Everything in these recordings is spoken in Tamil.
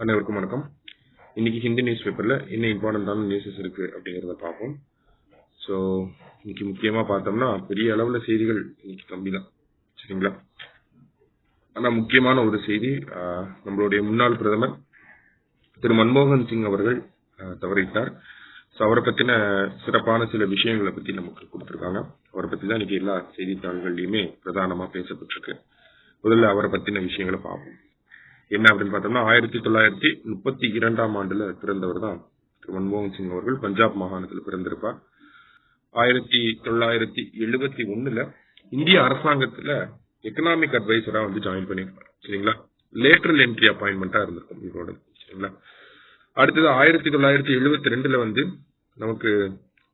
அனைவருக்கும் வணக்கம். இன்னைக்கு ஹிந்தி நியூஸ் பேப்பர்ல என்ன இம்பார்ட்டன்டான நியூஸஸ் இருக்கு அப்படிங்கறத பார்ப்போம். ஸோ இன்னைக்கு முக்கியமா பார்த்தோம்னா பெரிய அளவுல செய்திகள் இன்னைக்கு கம்மி தான், சரிங்களா? ஆனா முக்கியமான ஒரு செய்தி, நம்மளுடைய முன்னாள் பிரதமர் திரு மன்மோகன் சிங் அவர்கள் தவறிட்டார். ஸோ அவரை பத்தின சிறப்பான சில விஷயங்களை பத்தி நமக்கு கொடுத்திருக்காங்க. அவரை பத்தி தான் இன்னைக்கு எல்லா செய்தித்தாள்கள்லயுமே பிரதானமா பேசப்பட்டிருக்கு. முதல்ல அவரை பத்தின விஷயங்களை பார்ப்போம். என்ன அப்படின்னு பார்த்தோம்னா 1932 பிறந்தவர் தான் திரு மன்மோகன் சிங் அவர்கள். பஞ்சாப் மாகாணத்தில் பிறந்திருப்பார். 1971 இந்திய அரசாங்கத்துல எக்கனாமிக் அட்வைசரா ஜாயின் பண்ணிருப்பார், சரிங்களா? லேட்டரல் என்ட்ரி அப்பாயின்மெண்டா இருந்திருக்கும் இவரோட, சரிங்களா? அடுத்தது 1972 நமக்கு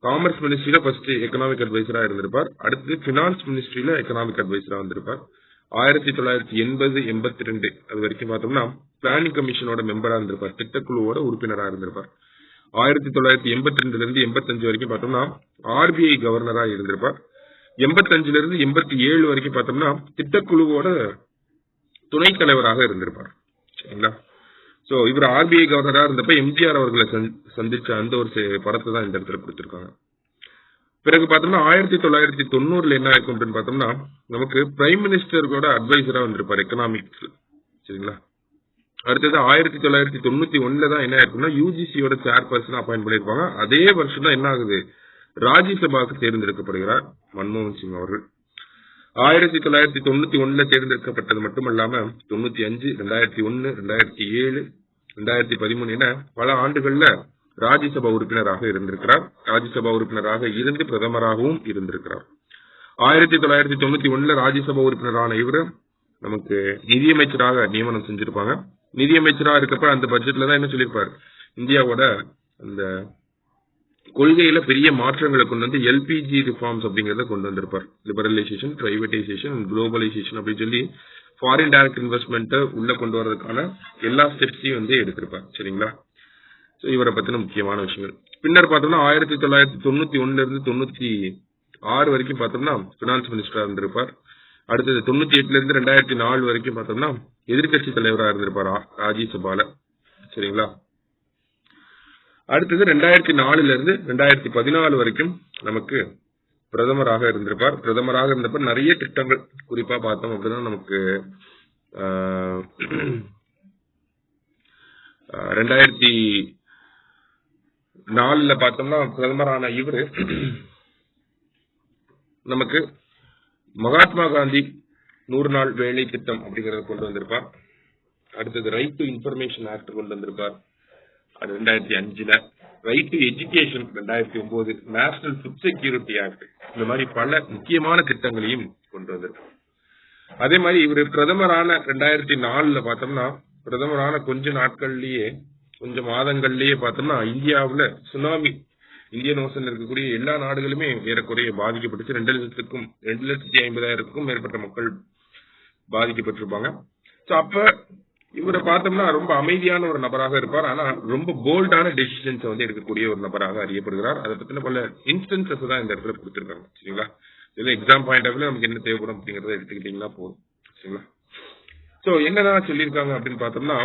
காமர்ஸ் மினிஸ்ட்ரியில ஃபர்ஸ்ட் எக்கனாமிக் அட்வைசரா இருந்திருப்பார். அடுத்து பினான்ஸ் மினிஸ்ட்ரியில எக்கனாமிக் அட்வைசரா வந்திருப்பார். 1982 அது வரைக்கும் பார்த்தோம்னா பிளானிங் கமிஷனோட மெம்பரா இருந்திருப்பார், திட்டக்குழுவோட உறுப்பினரா இருந்திருப்பார். 1982 85 வரைக்கும் பார்த்தோம்னா ஆர்பிஐ கவர்னரா இருந்திருப்பார். 85 87 வரைக்கும் பார்த்தோம்னா திட்டக்குழுவோட துணைத் தலைவராக இருந்திருப்பார், சரிங்களா? சோ இவர் ஆர்பிஐ கவர்னரா இருந்தப்ப எம்ஜிஆர் அவர்களை சந்திச்ச அந்த ஒரு படத்தை தான் இந்த இடத்துல கொடுத்திருக்காங்க. பிறகு பார்த்தோம்னா 1990 என்ன ஆயிருக்கும் அப்படின்னு பார்த்தோம்னா நமக்கு பிரைம் மினிஸ்டரோட அட்வைசரா வந்திருப்பார் எக்கனாமிக்ஸ், சரிங்களா? அடுத்தது 1991 தான் என்ன ஆயிருக்கும்னா யூஜிசியோட சேர்பர்சன் அப்பாயிண்ட் பண்ணிருப்பாங்க. அதே வருஷம் தான் என்ன ஆகுது, ராஜ்யசபாவுக்கு தேர்ந்தெடுக்கப்படுகிறார் மன்மோகன் சிங் அவர்கள். 1991 தேர்ந்தெடுக்கப்பட்டது மட்டுமல்லாம 95, 2001, 2007, 2013 என பல ஆண்டுகள்ல ராஜ்யசபா உறுப்பினராக இருந்திருக்கிறார். ராஜ்யசபா உறுப்பினராக இருந்து பிரதமராகவும் இருந்திருக்கிறார். 1991 ராஜ்யசபா உறுப்பினரான இவர் நமக்கு நிதியமைச்சராக நியமனம் செஞ்சிருப்பாங்க. நிதியமைச்சராக இருக்கப்ப அந்த பட்ஜெட்ல தான் என்ன சொல்லியிருப்பார், இந்தியாவோட அந்த கொள்கையில பெரிய மாற்றங்களை கொண்டு எல்பிஜி ரிஃபார்ம்ஸ் அப்படிங்கறத கொண்டு வந்திருப்பார். லிபரலைசேஷன், பிரைவேடைசேஷன், குளோபலைசேஷன் அப்படின்னு சொல்லி ஃபாரின் டைரக்ட் இன்வெஸ்ட்மெண்ட் உள்ள கொண்டு வரதுக்கான எல்லா ஸ்டெப்ஸையும் எடுத்திருப்பார், சரிங்களா? இவரை பத்தின முக்கியமான விஷயங்கள். பின்னர் பார்த்தோம்னா 1991 96 வரைக்கும் பார்த்தோம்னா பினான்ஸ் மினிஸ்டரா இருந்திருப்பார். அடுத்தது 98 2004 வரைக்கும் பார்த்தோம்னா எதிர்கட்சி தலைவராக இருந்திருப்பார் ராஜ்யசபால, சரிங்களா? அடுத்தது 2004 2014 வரைக்கும் நமக்கு பிரதமராக இருந்திருப்பார். பிரதமராக இருந்தப்ப நிறைய திட்டங்கள் குறிப்பா பார்த்தோம் அப்படின்னா நமக்கு 2004 பார்த்தோம்னா பிரதமரான இவரு நமக்கு மகாத்மா காந்தி 100 நாள் வேலை திட்டம் அப்படிங்கறத கொண்டு வந்திருப்பார். அடுத்தது ரைட் டு இன்ஃபர்மேஷன் ஆக்ட் கொண்டு வந்திருப்பார் 2005. Right to education 2009, national food security act, இந்த மாதிரி பல முக்கியமான திட்டங்களையும் கொண்டு வந்திருப்பார். அதே மாதிரி இவர் பிரதமரான 2004 பார்த்தோம்னா பிரதமரான கொஞ்ச நாட்கள்லயே கொஞ்ச மாதங்கள்லயே பார்த்தோம்னா இந்தியாவுல சுனாமி, இந்தியன் ஓசன்ல இருக்கக்கூடிய எல்லா நாடுகளுமே ஏறக்குறைய பாதிக்கப்பட்டுச்சு. 2,50,000க்கும் மேற்பட்ட மக்கள் பாதிக்கப்பட்டிருப்பாங்க. அப்ப இவரை பார்த்தோம்னா ரொம்ப அமைதியான ஒரு நபராக இருப்பார். ஆனா ரொம்ப போல்டான டெசிஷன்ஸ் எடுக்கக்கூடிய ஒரு நபராக அறியப்படுகிறார். அதை பத்தின பல இன்ஸ்டன்சஸ் தான் இந்த இடத்துல கொடுத்திருக்காங்க, சரிங்களா? இதுல எக்ஸாம் பாயிண்ட் ஆஃப் வியூல நமக்கு என்ன தேவைப்படும் அப்படிங்கறத எடுத்துக்கிட்டீங்கன்னா போதும், சரிங்களா? சோ என்னதான் சொல்லியிருக்காங்க அப்படின்னு பார்த்தோம்னா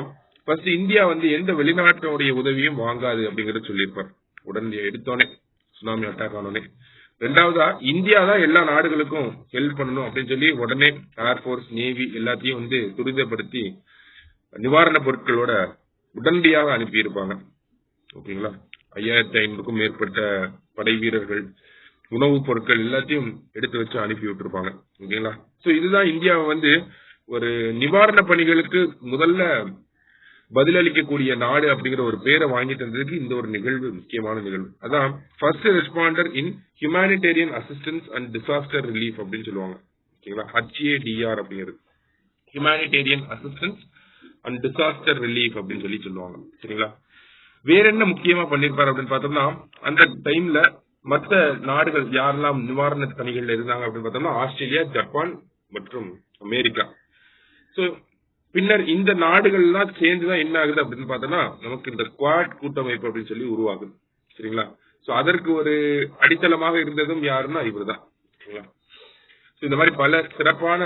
ஃபர்ஸ்ட் இந்தியா எந்த வெளிநாட்டுடைய உதவியும் வாங்காது அப்படிங்கறத சொல்லியிருப்பார் உடனே எடுத்தோடனே சுனாமி அட்டாக் ஆனோடனே. ரெண்டாவதா இந்தியா தான் எல்லா நாடுகளுக்கும் ஹெல்ப் பண்ணணும் அப்படின்னு சொல்லி உடனே ஏர்போர்ஸ், நேவி எல்லாத்தையும் துரிதப்படுத்தி நிவாரண பொருட்களோட உடனடியாக அனுப்பி இருப்பாங்க, ஓகேங்களா? 5500க்கும் மேற்பட்ட படை வீரர்கள், உணவுப் பொருட்கள் எல்லாத்தையும் எடுத்து வச்சு அனுப்பி விட்டுருப்பாங்க, ஓகேங்களா? சோ இதுதான் இந்தியாவை ஒரு நிவாரண பணிகளுக்கு முதல்ல பதிலளிக்கக்கூடிய நாடு அப்படிங்கிற ஒரு பேரை வாங்கி தந்ததுக்கு இந்த ஒரு நிகழ்வு முக்கியமான நிகழ்வு. அதான் first responder in humanitarian assistance and disaster relief அப்படின்னு சொல்லுவாங்க, ஓகேங்களா? HADR அப்படிங்கிறது humanitarian assistance and disaster relief அப்படின்னு சொல்லி சொல்லுவாங்க, சரிங்களா? வேற என்ன முக்கியமா பண்ணிருப்பாரு அப்படின்னு பார்த்தோம்னா அந்த டைம்ல மற்ற நாடுகள் யாரெல்லாம் நிவாரண பணிகள்ல இருந்தாங்க அப்படின்னு பார்த்தோம்னா ஆஸ்திரேலியா, ஜப்பான் மற்றும் அமெரிக்கா. சோ பின்னர் இந்த நாடுகள்லாம் சேர்ந்துதான் என்ன ஆகுது அப்படின்னு பார்த்தோம்னா நமக்கு இந்த குவாட் கூட்டமைப்பு அப்படின்னு சொல்லி உருவாகுது, சரிங்களா? சோ அதற்கு ஒரு அடித்தளமாக இருந்ததும் யாருன்னா இவர் தான், சரிங்களா? இந்த மாதிரி பல சிறப்பான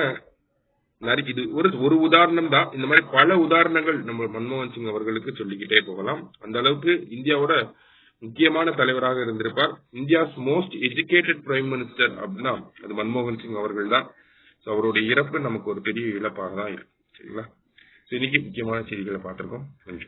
இது ஒரு உதாரணம் தான். இந்த மாதிரி பல உதாரணங்கள் நம்ம மன்மோகன் சிங் அவர்களுக்கு சொல்லிக்கிட்டே போகலாம். அந்த அளவுக்கு இந்தியாவோட முக்கியமான தலைவராக இருந்திருப்பார். India's most educated prime minister அப்படின்னா அது மன்மோகன் சிங் அவர்கள் தான். அவருடைய இறப்பு நமக்கு ஒரு பெரிய இழப்பாக தான் இருக்கு. சரிங்களா? இன்னைக்கு முக்கியமான செய்திகளை பார்த்திருக்கோம். நன்றி.